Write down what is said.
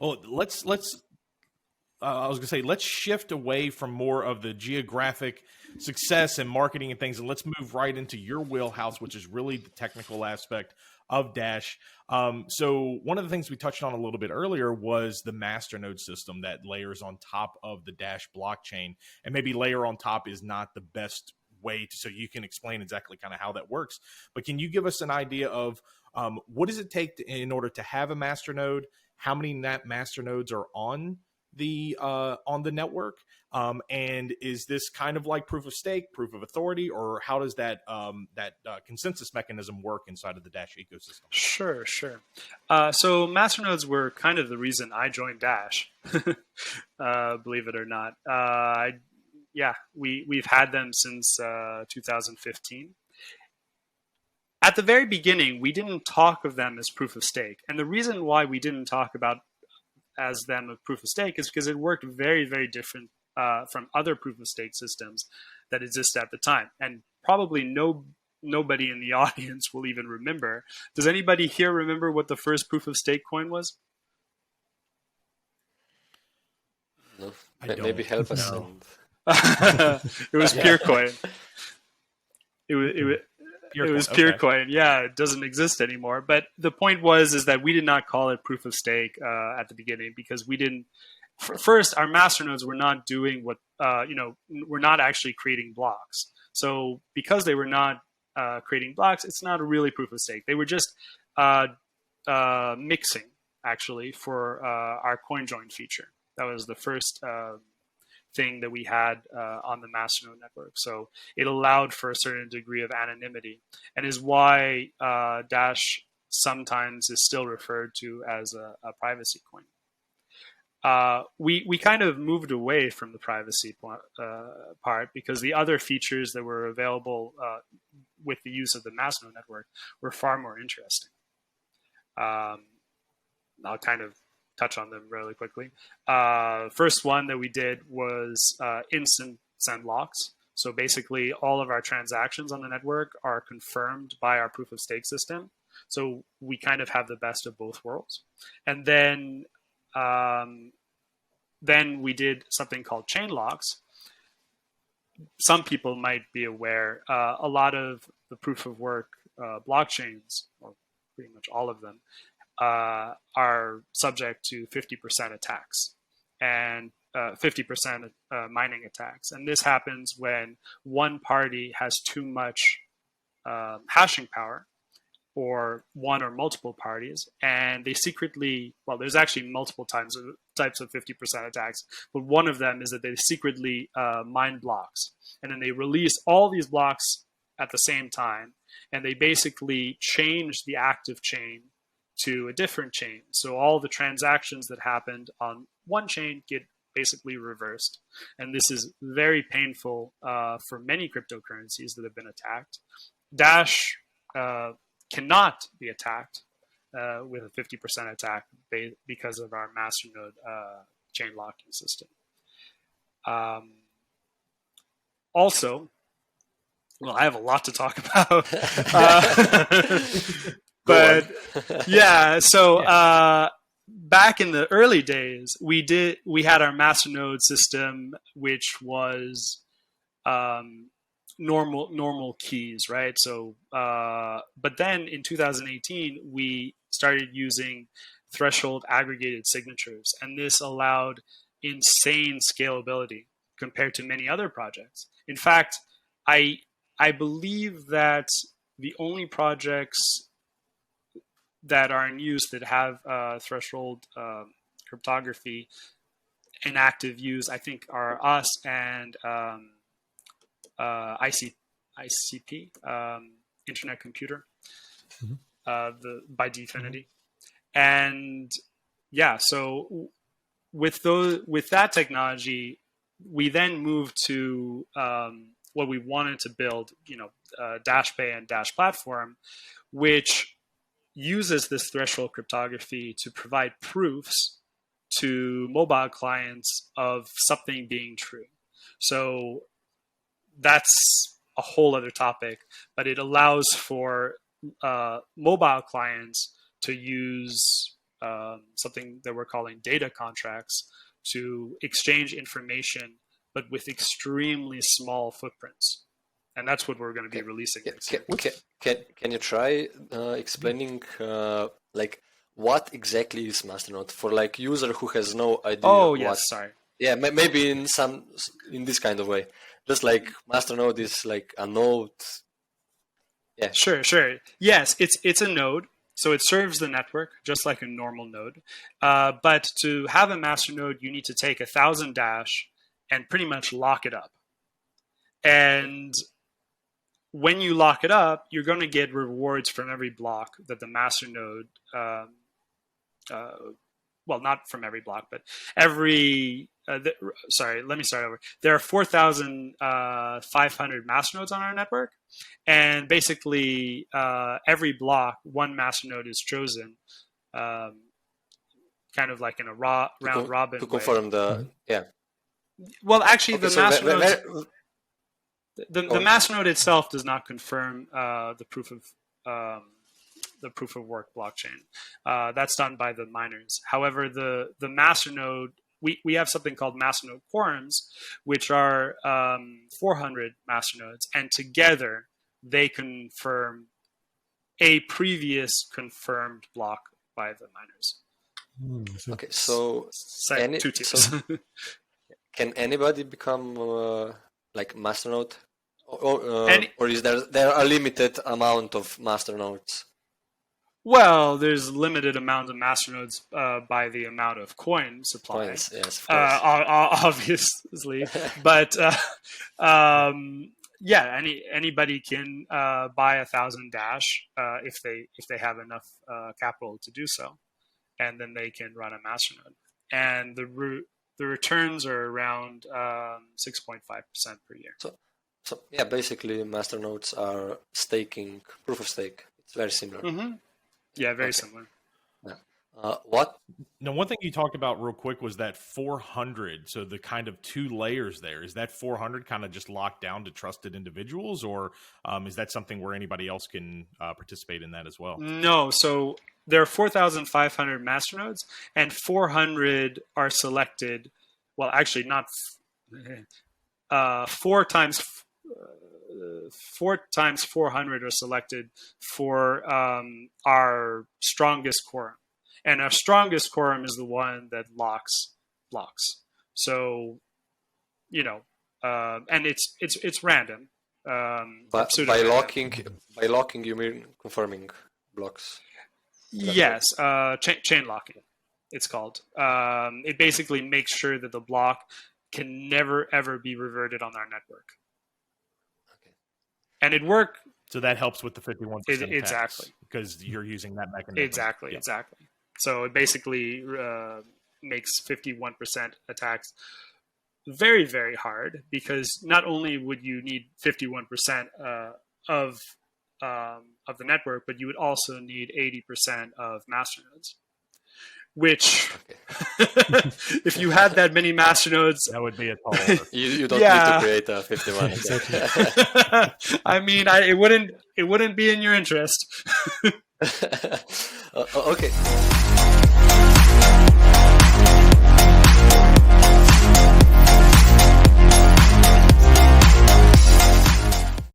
Well, I was going to say, let's shift away from more of the geographic success and marketing and things, and let's move right into your wheelhouse, which is really the technical aspect of Dash. So one of the things we touched on a little bit earlier was the Masternode system that layers on top of the Dash blockchain, and maybe layer on top is not the best way to, so you can explain exactly kind of how that works. But can you give us an idea of what does it take in order to have a masternode? How many masternodes are on the network, and is this kind of like proof of stake, proof of authority, or how does that consensus mechanism work inside of the Dash ecosystem? Sure. So masternodes were kind of the reason I joined Dash, believe it or not. We've had them since 2015. At the very beginning, we didn't talk of them as proof of stake, and the reason why we didn't talk about as them of proof of stake is because it worked very, very different from other proof of stake systems that existed at the time. And probably nobody in the audience will even remember. Does anybody here remember what the first proof of stake coin was? No, maybe help us. No. It was Peercoin. It was Peercoin. Yeah, it doesn't exist anymore. But the point is that we did not call it proof of stake at the beginning because we didn't. First, our masternodes were not doing what we're not actually creating blocks. So because they were not creating blocks, it's not really proof of stake. They were just mixing actually for our coin join feature. That was the first thing that we had on the Masternode network. So it allowed for a certain degree of anonymity, and is why Dash sometimes is still referred to as a privacy coin. We kind of moved away from the privacy part because the other features that were available with the use of the Masternode network were far more interesting. I'll kind of touch on them really quickly. First one that we did was instant send locks. So basically all of our transactions on the network are confirmed by our proof of stake system. So we kind of have the best of both worlds. And then we did something called chain locks. Some people might be aware, a lot of the proof of work blockchains, or pretty much all of them, are subject to 50% attacks and 50% mining attacks. And this happens when one party has too much hashing power, or one or multiple parties, and they secretly, well, there's actually multiple types of 50% attacks, but one of them is that they secretly mine blocks. And then they release all these blocks at the same time, and they basically change the active chain to a different chain. So all the transactions that happened on one chain get basically reversed. And this is very painful for many cryptocurrencies that have been attacked. Dash cannot be attacked with a 50% attack because of our Masternode chain locking system. Also, well, I have a lot to talk about. But yeah, so back in the early days, we had our Masternode system, which was normal keys, right? So, but then in 2018, we started using threshold aggregated signatures, and this allowed insane scalability compared to many other projects. In fact, I believe that the only projects that are in use that have threshold cryptography in active use, I think, are us and ICP, Internet Computer, by Dfinity. And yeah, so with that technology, we then moved to what we wanted to build, Dash Pay and Dash Platform, which uses this threshold cryptography to provide proofs to mobile clients of something being true. So that's a whole other topic, but it allows for mobile clients to use something that we're calling data contracts to exchange information, but with extremely small footprints. And that's what we're going to be releasing next year. Can you try explaining like what exactly is Masternode for like user who has no idea? Oh yes, sorry. Yeah, maybe in this kind of way. Just like Masternode is like a node. Yeah. Sure. Yes, it's a node. So it serves the network just like a normal node. But to have a masternode, you need to take 1,000 dash and pretty much lock it up. And when you lock it up, you're going to get rewards from every block that the masternode, well, not from every block, but every, sorry, let me start over. There are 4,500 masternodes on our network. And basically, every block, one masternode is chosen, kind of like in a round robin to confirm way. Yeah. Well, actually, okay, the masternode, the masternode itself does not confirm the proof of work blockchain. That's done by the miners. However, the masternode, we have something called masternode quorums, which are 400 masternodes, and together they confirm a previous confirmed block by the miners. Okay, so can anybody become like masternode, or is there a limited amount of masternodes? Well, there's limited amount of masternodes by the amount of coin supply. Coins, yes, of course. Obviously, but yeah, anybody can buy 1,000 dash if they have enough capital to do so, and then they can run a masternode. And the returns are around 6.5% per year. So yeah, basically masternodes are staking, proof of stake. It's very similar. Mm-hmm. Yeah, very similar. Yeah. What? Now, one thing you talked about real quick was that 400. So the kind of 2 layers there, is that 400 kind of just locked down to trusted individuals, or is that something where anybody else can participate in that as well? No. So there are 4,500 masternodes, and 400 are selected. Well, actually, not 4 times 400 are selected for our strongest quorum. And our strongest quorum is the one that locks blocks. So, you know, and it's random. But by locking, you mean confirming blocks? Yes, chain locking, it's called. It basically makes sure that the block can never ever be reverted on our network. Okay. And it worked. So that helps with the 51% exactly, because you're using that mechanism. Exactly. So it basically makes 51% attacks very, very hard, because not only would you need 51% of the network, but you would also need 80% of masternodes. Which, if you had that many masternodes, that would be a tall order. You don't need to create a 51. I mean, it wouldn't be in your interest. Okay.